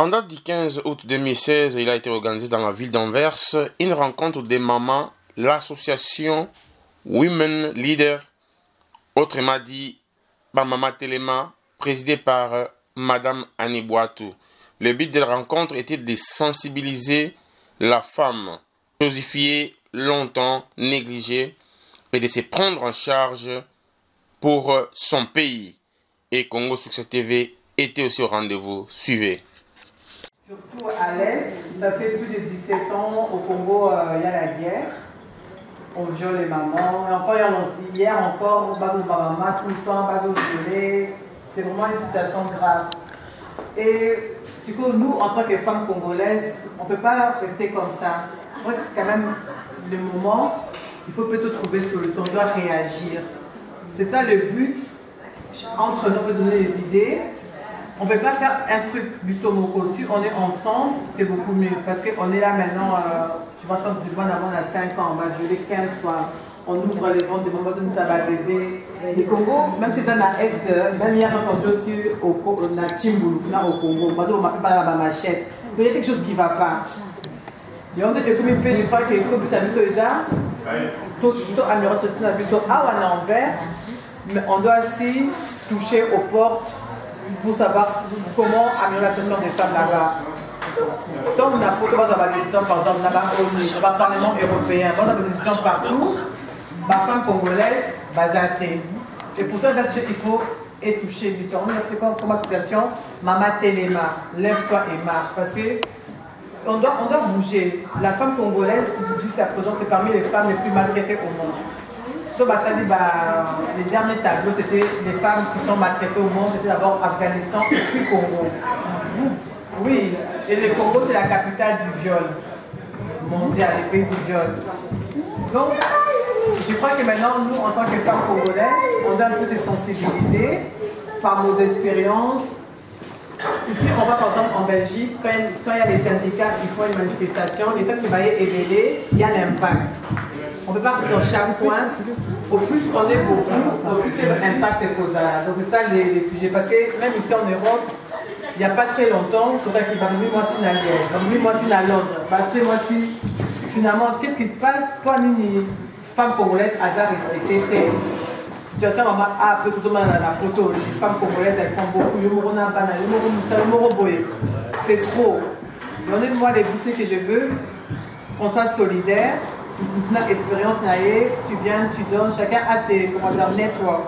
En date du 15 août 2016, il a été organisé dans la ville d'Anvers une rencontre des mamans, l'association Women Leaders, autrement dit Bamama Telema, présidée par Madame Annie Boatou. Le but de la rencontre était de sensibiliser la femme, cosifiée, longtemps négligée, et de se prendre en charge pour son pays. Et Congo Succès TV était aussi au rendez-vous. Suivez. Surtout à l'Est, ça fait plus de 17 ans au Congo, il y a la guerre. On viole les mamans. Et encore hier encore, base au Bamama, tout le temps, base au violé. C'est vraiment une situation grave. Et du coup, nous, en tant que femmes congolaises, on ne peut pas rester comme ça. Je crois que c'est quand même le moment, il faut plutôt trouver une solution, on doit réagir. C'est ça le but. Entre nous, on peut donner des idées. On ne peut pas faire un truc du somoko. Si on est ensemble, c'est beaucoup mieux. Parce qu'on est là maintenant, tu vois, quand tu demandes avant, on a 5 ans, on va violer 15 fois. On ouvre les ventes, des mamans, ça va bébé. Le Congo, même si ça n'a est, même hier, j'ai entendu aussi au Chimbulu, au Congo, parce qu'on m'appelle pas la machette. Il y a quelque chose qui ne va pas. Et on dit que comme je crois qu'il faut que tu as vu ça, tout améliorer ce système, à Anvers, mais on doit aussi toucher aux portes pour savoir comment améliorer la situation des femmes là-bas. Donc, on a pour avoir des décisions, par exemple, là-bas au Parlement européen, on a des décisions partout, ma femme congolaise, basée. Et pourtant, il faut être touché. On a comme association, Maman Telema, lève-toi et marche. Parce que on doit bouger. La femme congolaise, jusqu'à présent, c'est parmi les femmes les plus maltraitées au monde. So, les derniers tableaux, c'était les femmes qui sont maltraitées au monde. C'était d'abord Afghanistan et puis Congo. Oui, et le Congo, c'est la capitale du viol mondial, le pays du viol. Donc, je crois que maintenant, nous, en tant que femmes congolaises, on doit un peu se sensibiliser par nos expériences. Ici, on va par exemple en Belgique, quand il y a des syndicats qui font une manifestation, les femmes qui vont éveiller, il y a l'impact. On ne peut pas faire dans chaque coin. Au plus on est beaucoup, au plus l'impact est causé. Donc c'est ça les sujets. Parce que même ici en Europe, il n'y a pas très longtemps, il faudrait qu'il va nous moi si à Liège, moi si à Londres, moi si. Finalement, qu'est-ce qui se passe? Toi, Nini, femme congolaise, hasard respectée. Situation maman a peu tout le monde dans la photo. Les femmes congolaises, elles font beaucoup. C'est trop. Donnez-moi les boutiques que je veux, qu'on soit solidaire. Une expérience, tu viens, tu donnes, chacun a ses networks.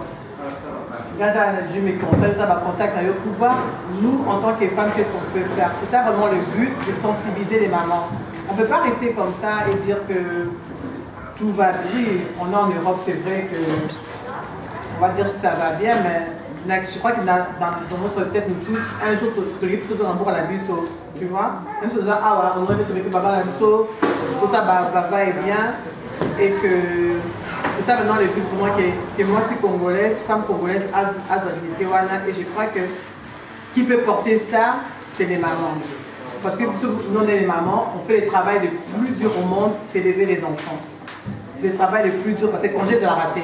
Je me contacte, ça va contacter pour voir, nous, en tant que femmes, qu'est-ce qu'on peut faire. C'est ça vraiment le but, de sensibiliser les mamans. On ne peut pas rester comme ça et dire que tout va bien. On est en Europe, c'est vrai que, on va dire que ça va bien, mais je crois que dans notre tête, nous tous, un jour, tu es tous en amour à la bus, tu vois. Même si on dit, ah, on aurait trouvé que Baba la bus, tout ça va et bien, et que c'est ça maintenant le but pour moi, que moi, je suis congolaise, femme congolaise, et je crois que qui peut porter ça, c'est les mamans. Parce que nous, on est les mamans, on fait le travail le plus dur au monde, c'est d'élever les enfants. C'est le travail le plus dur, parce que congé, c'est la raté.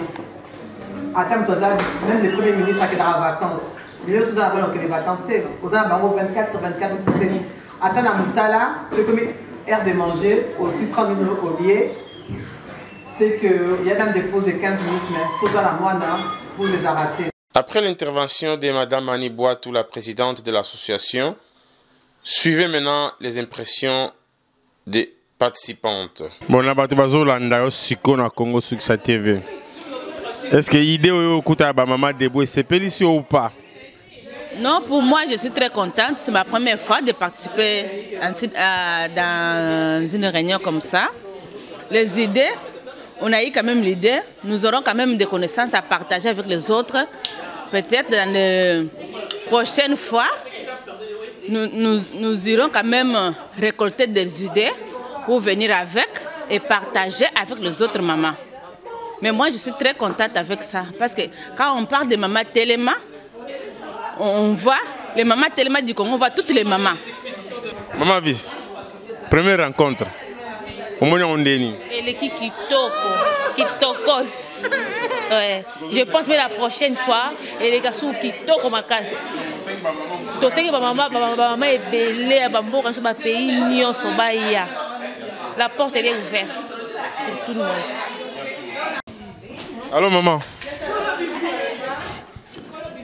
Même le premier ministre qui est dans la vacances, il y a les vacances, aux alentours 24 sur 24, c'est attends à Moussala, c'est comme air de manger, aussi 30 minutes au lieu, c'est qu'il y a même des pauses de 15 minutes, mais il faut la moine pour les arrêter. Après l'intervention de Mme Annie Boatou, la présidente de l'association, suivez maintenant les impressions des participantes. Bon, là, on Congo Succès TV. Est-ce que l'idée est maman Debo c'est pélissieux ou pas? Non, pour moi, je suis très contente. C'est ma première fois de participer dans une réunion comme ça. Les idées, on a eu quand même l'idée. Nous aurons quand même des connaissances à partager avec les autres. Peut-être dans les prochaines fois, nous irons quand même récolter des idées pour venir avec et partager avec les autres mamans. Mais moi, je suis très contente avec ça. Parce que quand on parle de Maman Telema, on voit les mamans Telema du Congo, on voit toutes les mamans. Maman Vice, première rencontre. Au moins, on est. Et les Kitokos. Ouais. Je pense que la prochaine fois, et les garçons qui toquent ma casse. Tu sais que ma maman est belle, ma pays, la porte elle est ouverte pour tout le monde. Allô maman,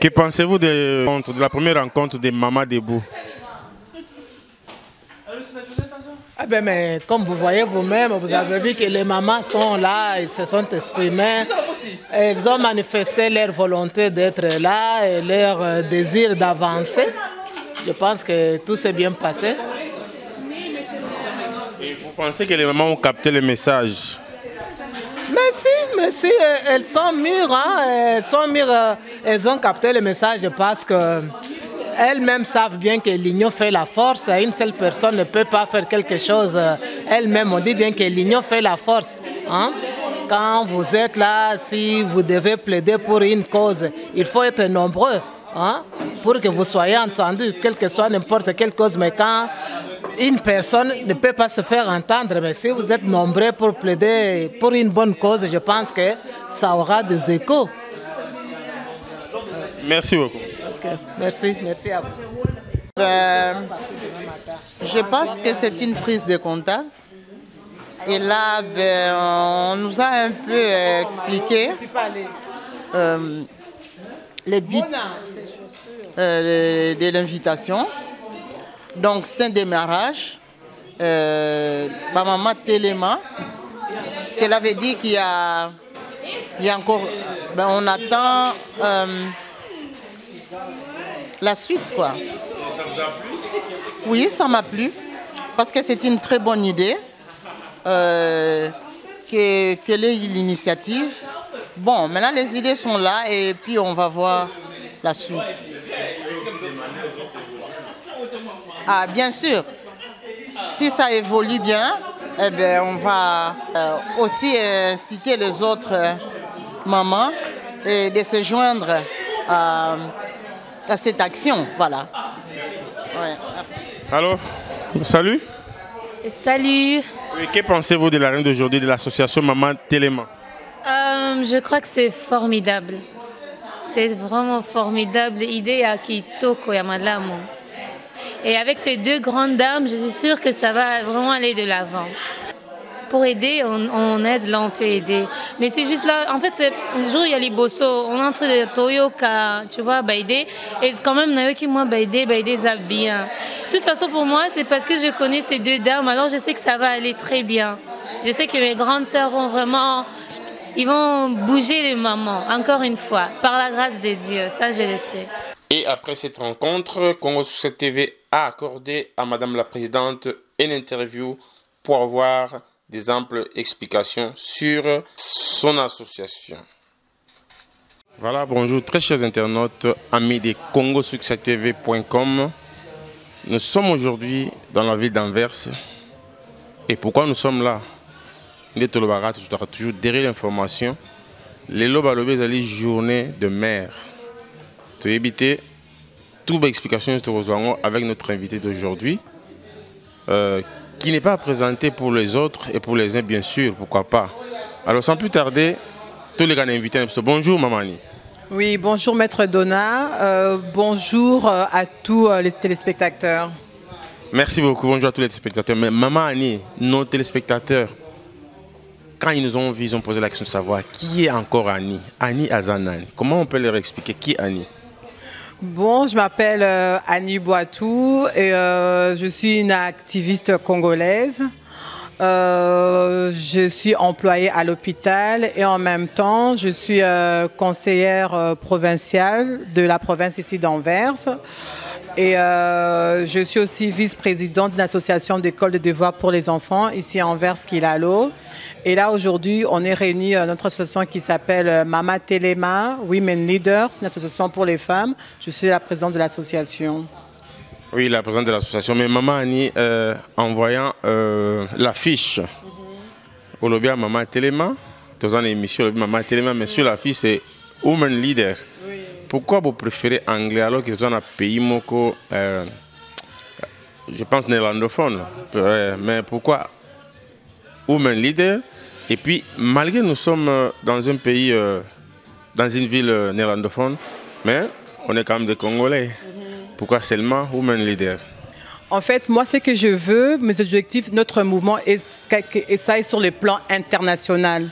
que pensez-vous de la première rencontre de Maman Debout? Ah ben, mais comme vous voyez vous-même, vous avez vu que les mamans sont là, ils se sont exprimés, elles ont manifesté leur volonté d'être là et leur désir d'avancer. Je pense que tout s'est bien passé. Et vous pensez que les mamans ont capté le message? Mais si, elles sont mûres, hein, elles ont capté le message parce que elles-mêmes savent bien que l'union fait la force. Une seule personne ne peut pas faire quelque chose. Elles-mêmes ont dit bien que l'union fait la force. Hein? Quand vous êtes là, si vous devez plaider pour une cause, il faut être nombreux, hein? Pour que vous soyez entendus, quelle que soit n'importe quelle cause. Mais quand une personne ne peut pas se faire entendre, mais si vous êtes nombreux pour plaider pour une bonne cause, je pense que ça aura des échos. Merci beaucoup. Okay. Merci à vous. Je pense que c'est une prise de contact. Et là, on nous a un peu expliqué les buts de l'invitation. Donc c'est un démarrage. Maman Téléma, cela veut dire qu'il y a encore... on attend... la suite, quoi. Ça vous a plu? Oui, ça m'a plu. Parce que c'est une très bonne idée. Quelle est l'initiative? Bon, maintenant les idées sont là et puis on va voir la suite. Ah, bien sûr. Si ça évolue bien, eh bien, on va aussi citer les autres mamans et de se joindre à cette action, voilà. Ouais, merci. Allô, salut. Salut. Et que pensez-vous de la reine d'aujourd'hui de l'association Maman Téléma? Je crois que c'est formidable. C'est vraiment formidable. L'idée à Kitoko Yamalamo. Et avec ces deux grandes dames, je suis sûre que ça va vraiment aller de l'avant. Pour aider, on aide, là on peut aider. Mais c'est juste là, en fait, un jour il y a les bossos, on est entre les Toyoka, tu vois, Baïdé. Et quand même, Nayoki, moi, Baïdé, ça bien. De toute façon, pour moi, c'est parce que je connais ces deux dames, alors je sais que ça va aller très bien. Je sais que mes grandes sœurs vont vraiment, ils vont bouger les mamans, encore une fois, par la grâce de Dieu, ça je le sais. Et après cette rencontre, Congo Succès TV a accordé à Madame la Présidente une interview pour avoir des amples explications sur son association. Voilà, bonjour très chers internautes, amis de CongoSuccèsTV.com. Nous sommes aujourd'hui dans la ville d'Anvers. Et pourquoi nous sommes là? Je dois toujours derrière l'information. Les Lobalobé, c'est la journée de mer. Tu éviter toute explication avec notre invité d'aujourd'hui. Qui n'est pas présenté pour les autres et pour les uns, bien sûr, pourquoi pas. Alors, sans plus tarder, tous les gars invités. Bonjour, Mamani. Oui, bonjour, Maître Donna. Bonjour à tous les téléspectateurs. Merci beaucoup, bonjour à tous les téléspectateurs. Mais Mamani, nos téléspectateurs, quand ils nous ont vus, ils ont posé la question de savoir qui est encore Annie. Annie Azanani. Comment on peut leur expliquer qui est Annie? Bon, je m'appelle Annie Boitou et je suis une activiste congolaise. Je suis employée à l'hôpital et en même temps, je suis conseillère provinciale de la province ici d'Anvers. Et je suis aussi vice-présidente d'une association d'écoles de devoirs pour les enfants ici à Anvers, Kilalo. Et là, aujourd'hui, on est réunis à notre association qui s'appelle Maman Téléma, Women Leaders, une association pour les femmes. Je suis la présidente de l'association. Oui, la présidente de l'association. Mais Maman Annie, en voyant l'affiche, au lobby à Maman Téléma, dans une émission, Maman Téléma, mais sur l'affiche, c'est Women Leader. Oui. Pourquoi vous préférez anglais alors que vous êtes dans un pays moko, je pense néerlandophone, mais pourquoi Women Leader? Et puis, malgré que nous sommes dans un pays dans une ville néerlandophone, mais on est quand même des Congolais. Pourquoi seulement Women Leader? En fait, moi, ce que je veux, mes objectifs, notre mouvement, et ça est sur le plan international.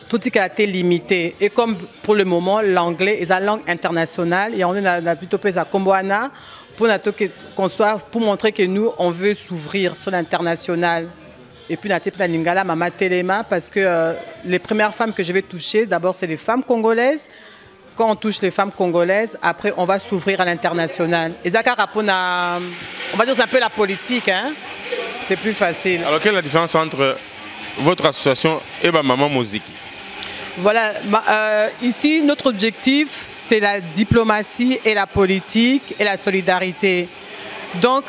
Tout ce qui a été limité. Et comme pour le moment, l'anglais est la langue internationale, et on est plutôt à Komboana pour montrer que nous, on veut s'ouvrir sur l'international. Et puis, on a Lingala, Mama Telema, parce que les premières femmes que je vais toucher, d'abord, c'est les femmes congolaises. Quand on touche les femmes congolaises, après, on va s'ouvrir à l'international. Et ça, on va dire c'est un peu la politique, hein? C'est plus facile. Alors, quelle est la différence entre votre association et Maman Moziki? Voilà, ici, notre objectif, c'est la diplomatie et la politique et la solidarité. Donc,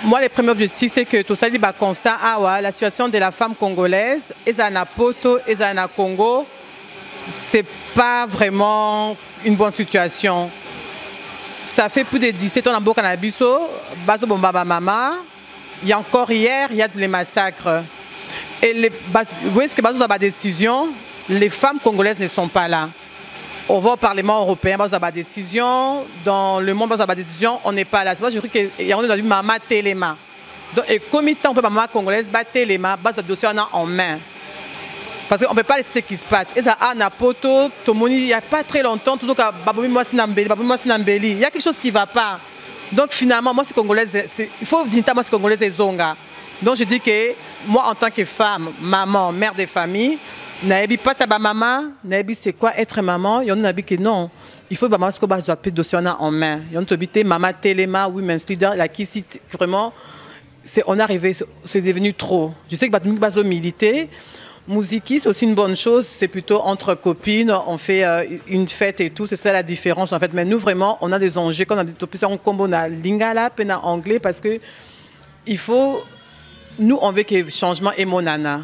moi, le premier objectif, c'est que tout ça dit constat, la situation de la femme congolaise, et ça na Poto, et ça na Congo, c'est pas vraiment une bonne situation. Ça fait plus de 17 ans dans Burkina Faso, Bazo Bomba Mama, il y a encore hier, il y a des massacres. Et vous voyez ce que Bazo a ma décision, les femmes congolaises ne sont pas là. On va au Parlement européen, Bazo a ma décision, dans le monde Bazo a ma décision, on n'est pas là. C'est pour ça que je crois qu'il y a on est dans Mama Telema. Donc, et comme il on peut Mama congolaise, Telema, Bazo a dossier en main. Parce qu'on ne peut pas laisser ce qui se passe. Et ça, à Napoto, il n'y a pas très longtemps, toujours qu'à Baboumi Mwasi-Nambeli, il y a quelque chose qui ne va pas. Donc finalement, moi, c'est congolaise, il faut dire que moi, c'est congolaise et zonga. Donc je dis que moi, en tant que femme, maman, mère de famille, Naebi pas sa maman, Naebi c'est quoi être maman? Il y en a que non. Il faut que maman soit un dossier en main. Il y en a maman Telema, Women's Leader, la qui cite vraiment, on est arrivé, c'est devenu trop. Je sais que Bazo milité. Muziki, c'est aussi une bonne chose, c'est plutôt entre copines, on fait une fête et tout, c'est ça la différence en fait. Mais nous vraiment, on a des enjeux, comme on a des plusieurs combos, on a lingala, puis on a anglais, parce que il faut, nous on veut que le changement est monana.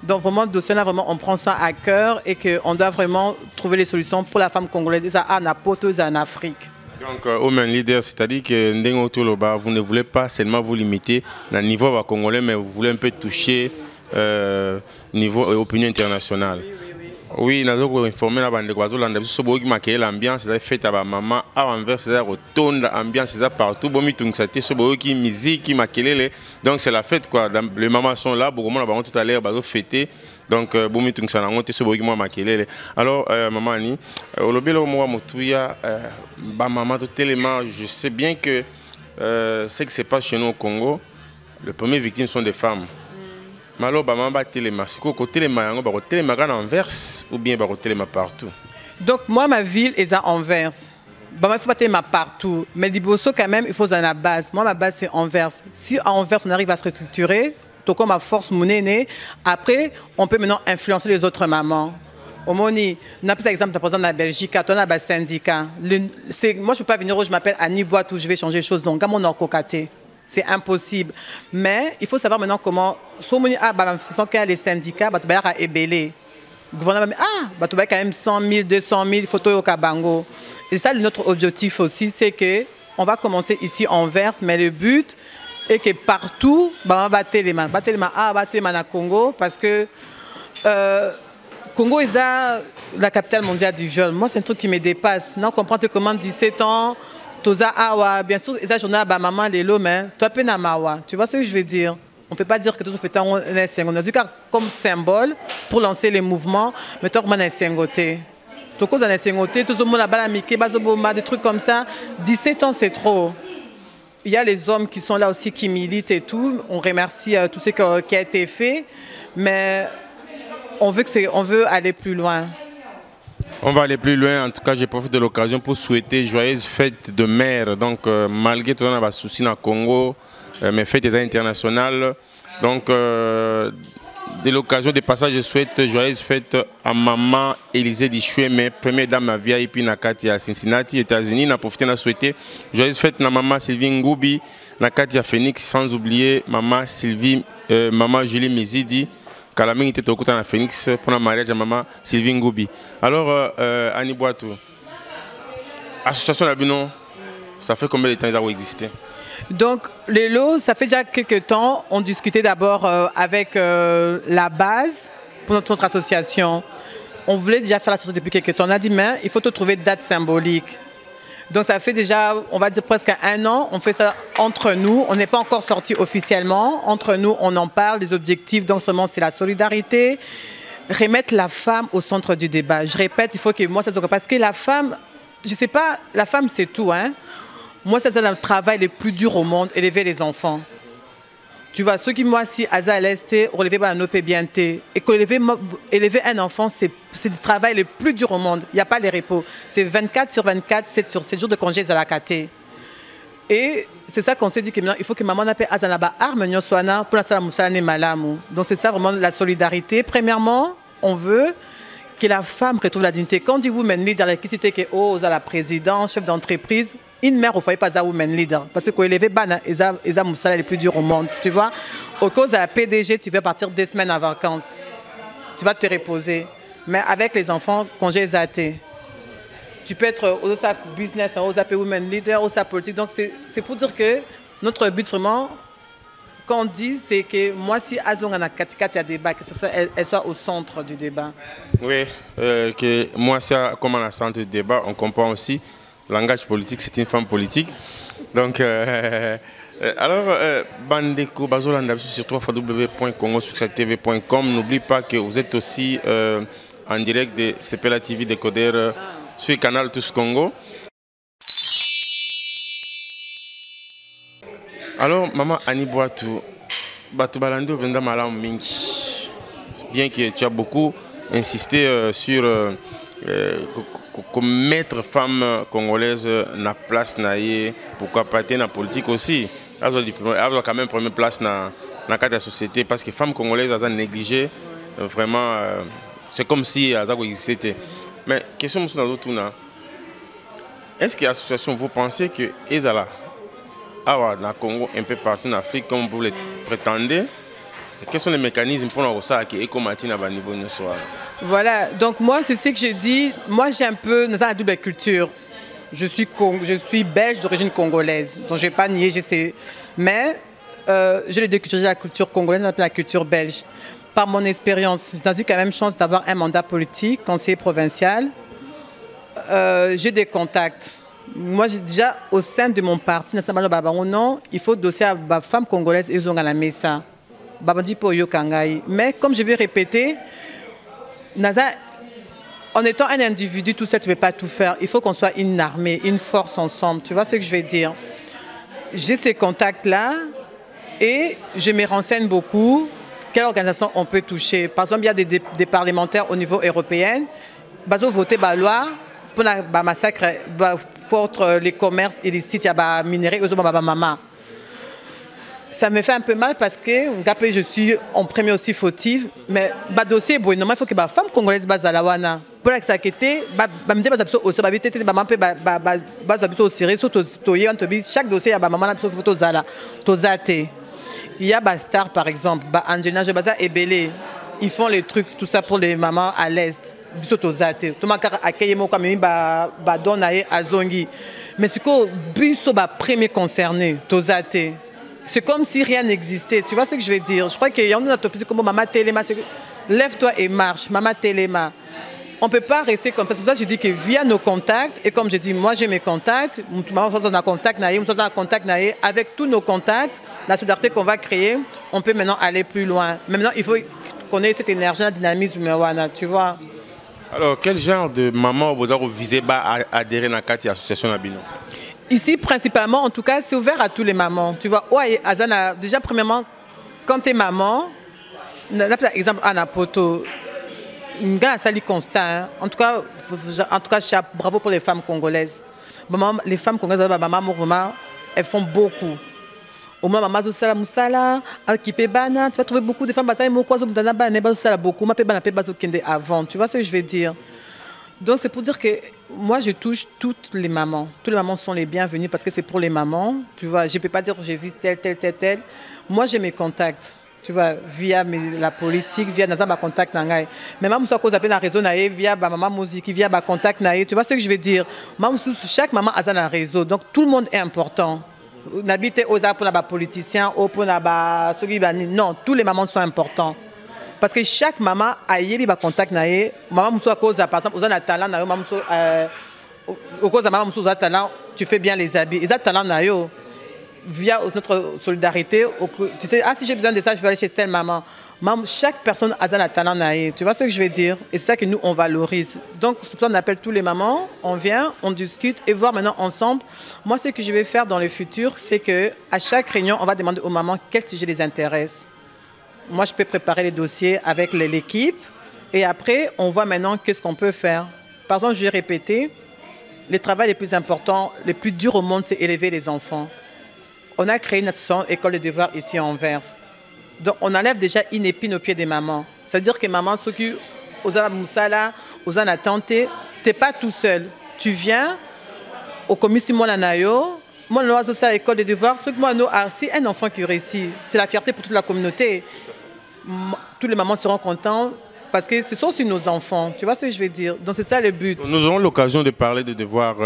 Donc vraiment, dossier-là, vraiment, on prend ça à cœur et qu'on doit vraiment trouver les solutions pour la femme congolaise, et ça en Poto, en Afrique. Donc, Women Leader, c'est-à-dire que vous ne voulez pas seulement vous limiter au niveau congolais, mais vous voulez un peu toucher niveau opinion internationale. Oui, nous avons informé la bande de Guazolanda, parce que l'ambiance est faite à maman, à Anvers, c'est l'ambiance est partout, musique, donc c'est la fête quoi. Les mamans sont là, beaucoup de gens tout à l'heure, ils fêter. Donc, alors, maman Annie, je sais bien que ce qui se passe chez nous au Congo, les premières victimes sont des femmes. Mais alors, maman téléma, c'est quoi côté téléma en Anvers ou bien téléma partout? Donc, moi, ma ville est à Anvers. Il ne faut pas téléma partout. Mais Liboso, quand même, il faut à la base. Moi, ma base, c'est Anvers. Si à Anvers, on arrive à se restructurer, comme ma force monnaie, après, on peut maintenant influencer les autres mamans. Au Moni, on a par exemple, par exemple, la Belgique, on a un syndicat. Moi, je ne peux pas venir où je m'appelle Annie Boite où je vais changer les choses. Donc, comme on a cocaté. C'est impossible. Mais il faut savoir maintenant comment. Si on a les syndicats, il va y ébélé. Le gouvernement va quand même 100 000, 200 000 photos au Kabango. Et ça, notre objectif aussi, c'est qu'on va commencer ici en Anvers, mais le but est que partout, on va battre les mains. Battre les mains à Congo, parce que Congo est la capitale mondiale du viol. Moi, c'est un truc qui me dépasse. Non, on comprend que comment 17 ans. Toza awa, bien sûr, les journée à maman les lots, mais toi pe na mawa. Tu vois ce que je veux dire? On peut pas dire que tout fait on a dit comme symbole pour lancer les mouvements, mais toi on a singoté. Tout cause on a singoté, tout le monde a balamike, bazoboma, des trucs comme ça. 17 ans c'est trop. Il y a les hommes qui sont là aussi qui militent et tout. On remercie tout ce qui a été fait, mais on veut aller plus loin. On va aller plus loin. En tout cas, je profite de l'occasion pour souhaiter joyeuse fête de mère. Donc, malgré tout, on a des soucis dans le Congo, mais fête internationale. Donc, de l'occasion des passages, je souhaite joyeuse fête à maman Élisée Dichoué, première dame à VIP Nakati à Cincinnati, États-Unis. On a profité de souhaiter joyeuse fête à maman Sylvie Ngoubi, Nakati à Phoenix, sans oublier maman Julie Mizidi. Kalaming était au côté de Phoenix pour le mariage de maman Sylvie Ngoubi. Alors, Annie Boatou, l'association Labinon, ça fait combien de temps ils ont existé? Donc, les lots, ça fait déjà quelques temps. On discutait d'abord avec la base pour notre association. on voulait déjà faire la sortie depuis quelques temps. On a dit, mais il faut te trouver une date symbolique. Donc ça fait déjà, on va dire presque 1 an, on fait ça entre nous. On n'est pas encore sorti officiellement. Entre nous, on en parle, des objectifs. Donc seulement, c'est la solidarité. Remettre la femme au centre du débat. Je répète, il faut que moi, ça se... Parce que la femme, je ne sais pas, la femme, c'est tout. Hein. Moi, c'est le travail le plus dur au monde, élever les enfants. Tu vois, ceux qui, moi, si à l'Est, relever un bien et élever un enfant, c'est le travail le plus dur au monde. Il n'y a pas les repos. C'est 24/24, 7/7 jours de congé à la KT. Et c'est ça qu'on s'est dit qu'il faut que maman n'appelle Azanaba Armenio Soana pour la salle Moussane Malamu. Donc c'est ça vraiment la solidarité. Premièrement, on veut que la femme retrouve la dignité. Quand on dit women leader, qui c'était que la présidente, chef d'entreprise, une mère au foyer pas à women leader. Parce que quand il est bana, Eza Moussala les plus durs au monde. Tu vois, au cause de la PDG, tu vas partir 2 semaines en vacances. Tu vas te reposer. Mais avec les enfants, congé zaté. Tu peux être aux business, aux women leader, aux politique. Donc c'est pour dire que notre but vraiment, qu'on dit, c'est que moi, si Azong a un débat, que elle soit au centre du débat. Oui, que moi, ça, comme on a centre du débat, on comprend aussi. Le langage politique, c'est une femme politique. Donc, alors, Bandeko, Bazolanda, sur www.congosuccestv.com. N'oublie pas que vous êtes aussi en direct de CPLA TV Décodeur sur le canal Tous Congo. Alors, maman Annie Boatou, Batubalando Benda Malam Mingi. Bien que tu as beaucoup insisté sur mettre femme congolaise na place naie, pourquoi pas dans la politique aussi. Elle a quand même première place dans la société parce que femmes congolaises elles ont négligé vraiment. C'est comme si elles existaient. Mais question sur l'autre, est-ce que l'association vous pensez que Ezala dans le Congo, un peu partout en Afrique, comme vous le prétendez, quels sont les mécanismes pour nous ça qui est comme à niveau national? Voilà, donc moi c'est ce que je dis. Moi j'ai un peu dans la double culture. Je suis belge d'origine congolaise, donc je ne vais pas nier, je sais. Mais j'ai les deux cultures, la culture congolaise et la culture belge. Par mon expérience, j'ai eu quand même chance d'avoir un mandat politique, conseiller provincial. J'ai des contacts. Moi, déjà, au sein de mon parti, il faut dossier à la femme congolaise et à la mesa. Mais comme je vais répéter, en étant un individu, tout seul, tu ne peux pas tout faire. Il faut qu'on soit une armée, une force ensemble. Tu vois ce que je veux dire? J'ai ces contacts-là et je me renseigne beaucoup. Quelle organisation on peut toucher? Par exemple, il y a des parlementaires au niveau européen. Ils ont voté la loi pour le massacre contre les commerces illicites, il y a des minéraux, ça me fait un peu mal parce que je suis en premier aussi fautive, mais le dossier est bon. Il faut que les femmes congolaises soient à la wana. Pour que ça ait été, chaque dossier, il y a des stars par exemple, Angelina Jobaza et Belé. Ils font les trucs, tout ça pour les mamans à l'Est. Mais c'est que premier concerné, c'est comme si rien n'existait. Tu vois ce que je veux dire? Je crois qu'il y a une utopie comme Maman Téléma. Lève-toi et marche, Maman Téléma. On ne peut pas rester comme ça. C'est pour ça que je dis que via nos contacts, et comme je dis, moi j'ai mes contacts, avec tous nos contacts, la solidarité qu'on va créer, on peut maintenant aller plus loin. Mais maintenant, il faut qu'on ait cette énergie, un dynamisme, tu vois. Alors, quel genre de maman vous visez à adhérer à l'association Nabino? Ici, principalement, en tout cas, c'est ouvert à tous les mamans. Tu vois, ouais, Azana, déjà, premièrement, quand tu es maman, par exemple, Anna Poto, une grande salle constat. En tout cas, bravo pour les femmes congolaises. Les femmes congolaises, maman, elles font beaucoup. Au moins, maman, Zosala Moussala, Alkipé Bana, tu vas trouver beaucoup de femmes, beaucoup, avant. Tu vois ce que je veux dire? Donc, c'est pour dire que moi, je touche toutes les mamans. Toutes les mamans sont les bienvenues parce que c'est pour les mamans. Tu vois, je ne peux pas dire que j'ai vu telle. Moi, j'ai mes contacts. Tu vois, via la politique, via ma contact. Mais même si on a un réseau, via ma musique, via ma contact. Tu vois ce que je veux dire? Chaque maman a un réseau. Donc, tout le monde est important. N'habitez aux pour les politiciens, ou pour non, tous les mamans sont importants. Parce que chaque maman a eu un contact. Maman Moussa, par exemple, aux talent, au cause de maman Moussa, talent, tu fais bien les habits. Ils ont talent, via notre solidarité, tu sais, ah, si j'ai besoin de ça, je vais aller chez telle maman. Chaque personne a un talent. Tu vois ce que je veux dire? Et c'est ça que nous, on valorise. Donc, c'est pour ça qu'on appelle tous les mamans, on vient, on discute et voir maintenant ensemble. Moi, ce que je vais faire dans le futur, c'est qu'à chaque réunion, on va demander aux mamans quel sujet les intéresse. Moi, je peux préparer les dossiers avec l'équipe et après, on voit maintenant qu'est-ce qu'on peut faire. Par exemple, je vais répéter, le travail le plus important, le plus dur au monde, c'est élever les enfants. On a créé une association École de Devoirs ici à Anvers. Donc, on enlève déjà une épine au pied des mamans. C'est-à-dire que maman s'occupe aux Moussala, aux Anatanté, tu n'es pas tout seul. Tu viens au commission Monanayo, moi, l'oiseau à l'école de devoirs, si un enfant qui réussit, c'est la fierté pour toute la communauté. Tous les mamans seront contents parce que ce sont aussi nos enfants. Tu vois ce que je veux dire? Donc, c'est ça le but. Nous aurons l'occasion de parler de devoirs,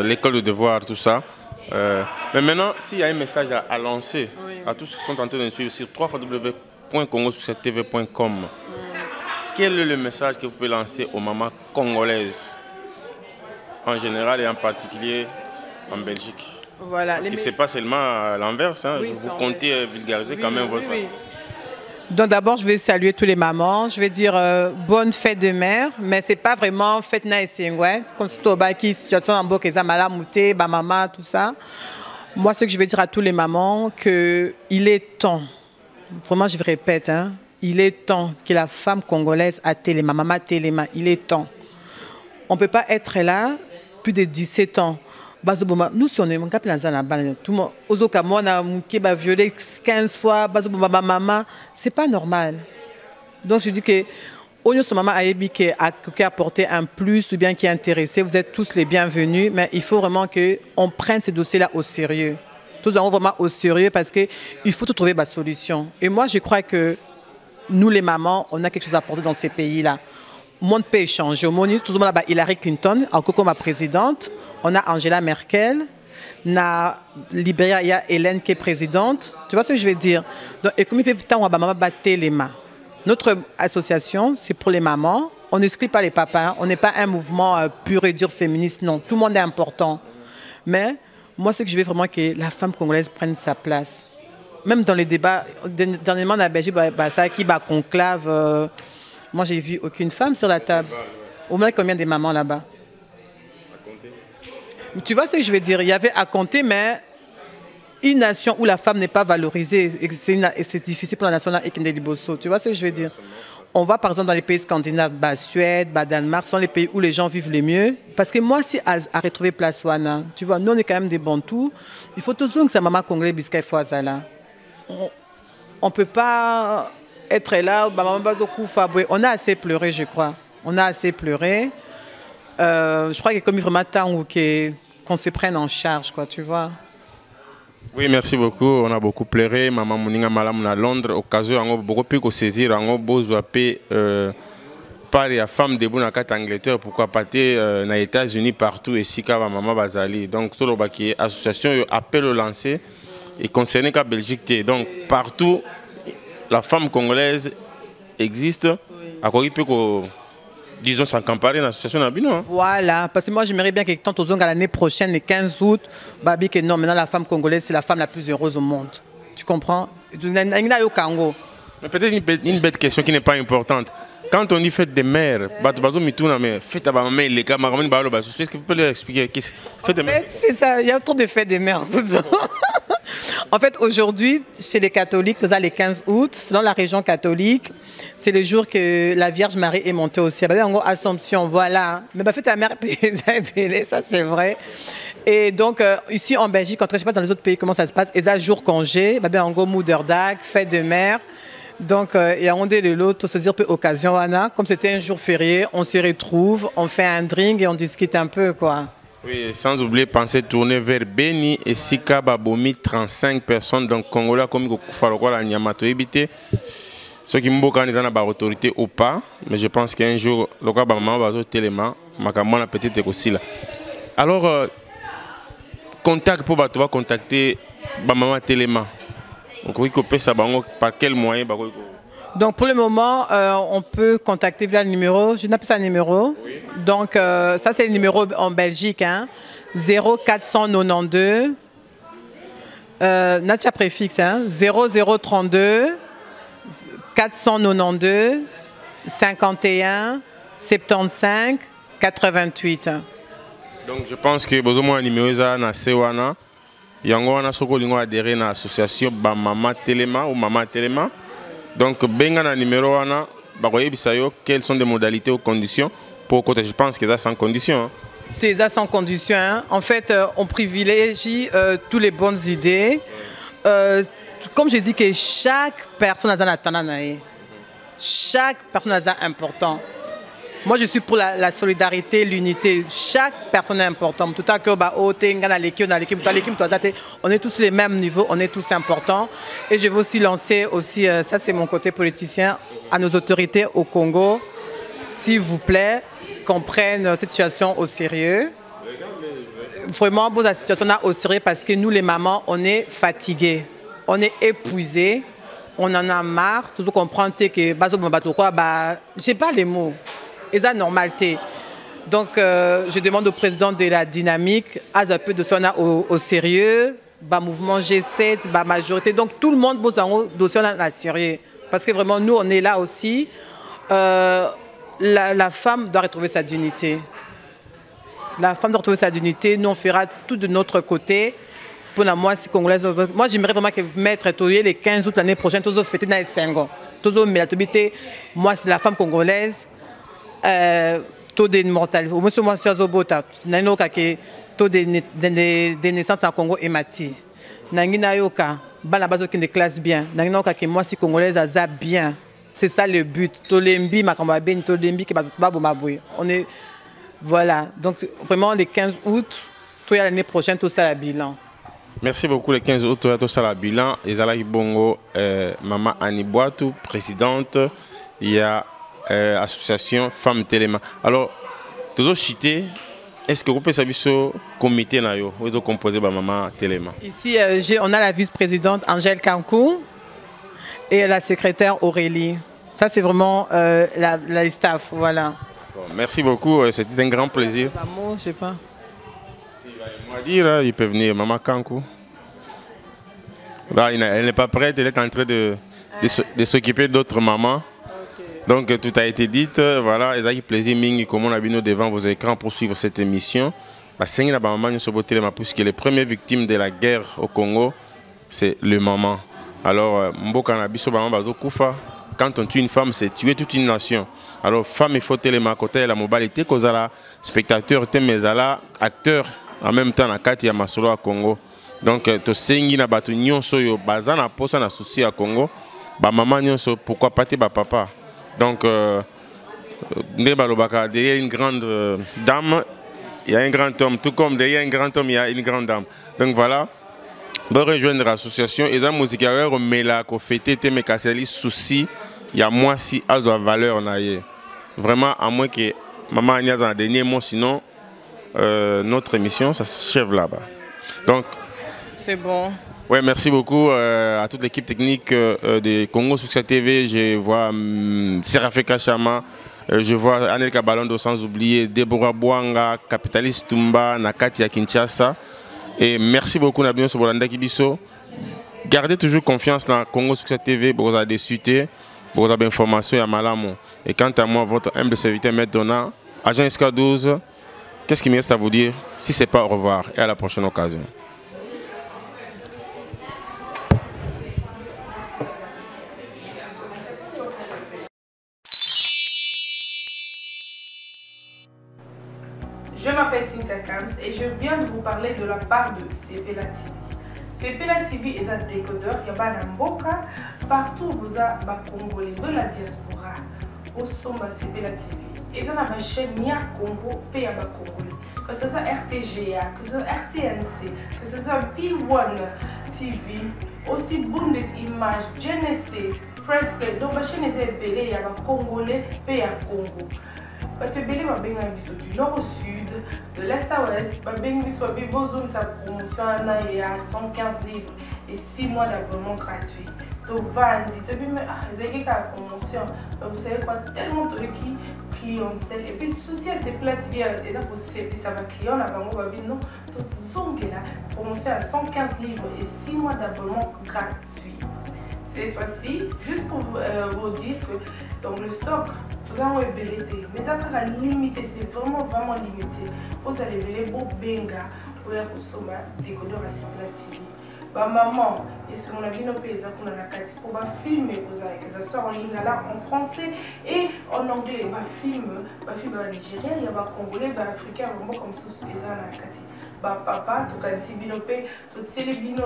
l'école de devoirs, tout ça. Mais maintenant, s'il y a un message à lancer à tous ceux qui sont en train de suivre sur www.congo-tv.com, quel est le message que vous pouvez lancer aux mamans congolaises en général et en particulier en Belgique? Voilà. Parce que ce n'est pas seulement à l'Anvers, hein. Vous comptez vulgariser quand même votre... Donc d'abord, je vais saluer tous les mamans. Je vais dire bonne fête de mère, mais ce n'est pas vraiment fête naïsingoué, comme si tu as une situation en Bokeza, Malamouté, Bamama, tout ça. Moi, ce que je vais dire à tous les mamans, qu'il est temps, vraiment je répète, hein, il est temps que la femme congolaise a Téléma, Maman Téléma, il est temps. On ne peut pas être là plus de 17 ans. Nous, si on est tout le monde, on a violé 15 fois, c'est pas normal. Donc je dis que maman qui a apporté un plus ou bien qui est intéressé, vous êtes tous les bienvenus, mais il faut vraiment qu'on prenne ces dossiers-là au sérieux. Tous en vraiment au sérieux parce qu'il faut trouver ma solution. Et moi, je crois que nous, les mamans, on a quelque chose à apporter dans ces pays-là. Le monde peut échanger. Au monde, tout le monde là-bas, Hillary Clinton, encore comme ma présidente. On a Angela Merkel. Na Libéria, il y a Hélène qui est présidente. Tu vois ce que je veux dire? Donc, et comme il peut on va battre les mains. Notre association, c'est pour les mamans. On n'exclut pas les papas. On n'est pas un mouvement pur et dur féministe. Non, tout le monde est important. Mais moi, ce que je veux vraiment que la femme congolaise prenne sa place. Même dans les débats, dernièrement, dans la Belgique, ça qui va conclave. Moi, j'ai vu aucune femme sur la table. Au moins, combien de mamans là-bas? Tu vois ce que je veux dire? Il y avait à compter, mais une nation où la femme n'est pas valorisée, et c'est difficile pour la nation là, et tu vois ce que je veux dire? On va par exemple dans les pays scandinaves, Suède, Danemark, ce sont les pays où les gens vivent le mieux. Parce que moi, si à retrouver place Wana, tu vois, nous on est quand même des Bantous, il faut toujours que sa maman congolaise biscaye foisala. On ne peut pas être là, on a assez pleuré, je crois. On a assez pleuré. Je crois qu'il est comme vraiment temps qu'on se prenne en charge, quoi, tu vois. Oui, merci beaucoup. On a beaucoup pleuré. Maman Moninga Malam à Londres. Occasion, on a beaucoup pu saisir. On a besoin de par les femmes de Bonacat Angleterre. Pourquoi pas dans les États-Unis partout et si maman Bazali. Donc, sur le baquet, association appel au lancer et concerné qu'à Belgique. Donc, partout, la femme congolaise existe. À quoi il peut disons, sans comparer l'association Nabino. Voilà, parce que moi, j'aimerais bien que tant aux l'année prochaine, le 15 août, Babi, que non, maintenant la femme congolaise, c'est la femme la plus heureuse au monde. Tu comprends? Mais peut-être une bête question qui n'est pas importante. Quand on dit fête des mères, fête à ma mère, les gars, est-ce que vous pouvez leur expliquer fête des mères? C'est ça, il y a trop de fêtes des mères. En fait, aujourd'hui, chez les catholiques, les 15 août, dans la région catholique, c'est le jour que la Vierge Marie est montée au ciel. En gros, Assomption, voilà. Mais fête ta mère, ça c'est vrai. Et donc, ici en Belgique, je ne sais pas dans les autres pays comment ça se passe, ils ont jour congé, en gros, Mouderdag, fête de mère. Donc, il y a un de l'autre, se dire peu occasion, comme c'était un jour férié, on se retrouve, on fait un drink et on discute un peu, quoi. Oui, sans oublier, penser tourner vers Beni et Sika Babomi, 35 personnes, donc Congolais comme Koufalokola Nyamato Ebité. Ceux qui m'ont dit qu'ils ont autorité ou pas, mais je pense qu'un jour, le cas de maman va téléma, ma peut-être aussi là. Alors, contact pour contacter maman téléma. Donc, oui, ça par quel moyen? Donc pour le moment, on peut contacter via le numéro, je n'appelle pas ça un numéro. Oui. Donc ça c'est le numéro en Belgique, hein, 0492, Natia préfixe, hein, 0032 492 51 75 88. Donc je pense que besoin un numéro ça na Sewana. Yango wana soko lingo adhérer à l'association ba Mama Telema ou Mama Telema. Donc benga na numéro wana bakoyebisa yo quelles sont les modalités ou conditions pour côté je pense que ça sans condition. C'est ça sans condition. Hein. En fait, on privilégie toutes les bonnes idées. Comme je dis que chaque personne a un attendant. Chaque personne a un important. Moi, je suis pour la solidarité, l'unité. Chaque personne est importante. Tout à l'heure, on est tous les mêmes niveaux, on est tous importants. Et je veux aussi lancer, ça c'est mon côté politicien, à nos autorités au Congo, s'il vous plaît, qu'on prenne cette situation au sérieux. Vraiment, la situation là au sérieux parce que nous, les mamans, on est fatigués, on est épuisés, on en a marre. Toujours comprendre que, je sais pas les mots. Et ça, normalité. Donc, je demande au président de la dynamique, à un peu de son au sérieux, mouvement G7, majorité. Donc, tout le monde pose un dossier à sérieux. Parce que vraiment, nous, on est là aussi. La femme doit retrouver sa dignité. La femme doit retrouver sa dignité. Nous, on fera tout de notre côté. Pour la moitié congolaise. Moi, j'aimerais vraiment que mettre les 15 août l'année prochaine, tous fêter dans les 5 ans. Moi, c'est la femme congolaise. Taux de mortalité. Au moins, moi, je suis à taux de naissance en Congo est mati. Nangina yoka, la base de classe bien. Nangina yoka que moi, si congolaise, a bien. C'est ça le but. Tolembi, makamba ben, tolembi, qui on est. Voilà. Donc, vraiment, les 15 août, tout l'année prochaine, tout ça, la bilan. Merci beaucoup. Le 15 août, tout ça, la bilan. Et Zalaki Bongo, Maman Annie Boatou, présidente. Il y a association Femmes Téléma. Alors, toujours chité, est-ce que vous pouvez savoir ce comité là, où est composé par Maman Téléma? Ici, on a la vice-présidente Angèle Kankou et la secrétaire Aurélie. Ça, c'est vraiment la staff. Voilà. Bon, merci beaucoup. C'était un grand plaisir. Je sais pas. Il va dire, il peut venir. Maman Kankou. Là, elle n'est pas prête. Elle est en train de s'occuper d'autres mamans. Donc tout a été dit, voilà, et plaisir mingi comme on a vu nous devant vos écrans pour suivre cette émission. Puisque les premières victimes de la guerre au Congo, c'est le maman. Alors, quand on tue une femme, c'est tuer toute une nation. Alors, femme, il faut téléma côté la mobilité, cause la spectateur, témézala, acteur, en même temps, na kati ya masolo à Congo. Donc, to sengi na batu nyonso yo bazana posa na souci à Congo, ba maman nyonso, pourquoi pas te ba papa? Donc, derrière une grande dame, il y a un grand homme. Tout comme derrière un grand homme, il y a une grande dame. Donc voilà, on va rejoindre l'association. Et la musique, mais là, qu'on fête, mais qu'à souci, il y a moi si à la valeur. Vraiment, à moins que maman Agnès a un dernier mot, sinon notre émission, ça s'achève là-bas. Donc, c'est bon. Ouais, merci beaucoup à toute l'équipe technique de Congo Succès TV. Je vois Serafé Kachama, je vois Anel Kabalondo, sans oublier Deborah Bouanga, Capitaliste Tumba, Nakati à Kinshasa. Et merci beaucoup Nabino Sobolanda Kibiso. Gardez toujours confiance dans Congo Succès TV pour vous avoir des suites, pour vous avoir des informations à Malamo. Et quant à moi, votre humble serviteur maintenant, Agent SK12, qu'est-ce qu'il me reste à vous dire? Si ce n'est pas au revoir et à la prochaine occasion. Je m'appelle Cynthia Kams et je viens de vous parler de la part de CPLA TV. CPLA TV est un décodeur, il y a un mboka, partout vous avez des Congolais de la diaspora au sommet CPLA TV. Et ça ma chaîne Nia Congo, pays Congolais. Que ce soit RTGA, que ce soit RTNC, que ce soit P1 TV, aussi Bundes Images, Genesis, Press Play. Donc ma chaîne est appelée, il y a des Congolais, pays à Congo. Batebele va bien du nord au sud, de l'est à ouest, va bien besoin de sa promotion, il y a 115 livres et 6 mois d'abonnement gratuit. Tovandi, tu dis, mais c'est la promotion. Vous savez quoi, tellement de clientèle. Et puis, souci à ces plats, ça va client, là, non, promotion à 115 livres et 6 mois d'abonnement gratuit. Cette fois-ci, juste pour vous dire que donc, le stock, tout ça est belleté, mais ça sera limité, c'est vraiment limité. Vous allez belleter pour Benga, pour les décodeurs à Sepela TV. Maman, et si on a vu nos pays, pour filmer, ça sort en ligne là en français et en anglais. Film nigérien, il y a des congolais, des africains, vraiment comme ça, papa, tu as dit binopé, tu as dit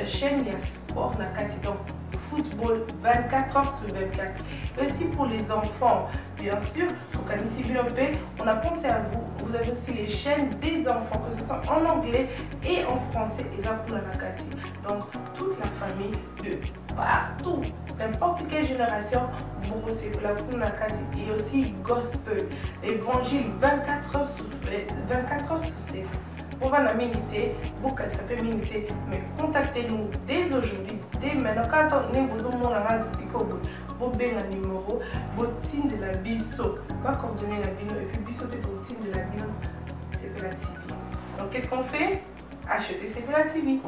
chaîne, il y a sport, donc football 24 heures sur 24. Et aussi pour les enfants, bien sûr, tu as dit binopé, on a pensé à vous. Vous avez aussi les chaînes des enfants, que ce soit en anglais et en français, et ça pour la Nakati. Donc, toute la famille de partout, n'importe quelle génération, vous c'est pour la Nakati. Et aussi gospel, l'évangile 24 heures sur 7. On va la miniter, beaucoup ça peut miniter, mais contactez-nous dès aujourd'hui, dès maintenant. Quand on est besoin de vous avez un numéro, vous team de la biso, va coordonner la bino, et puis biso peut être au team de la bino, Sepela TV. Donc qu'est-ce qu'on fait? Acheter Sepela TV.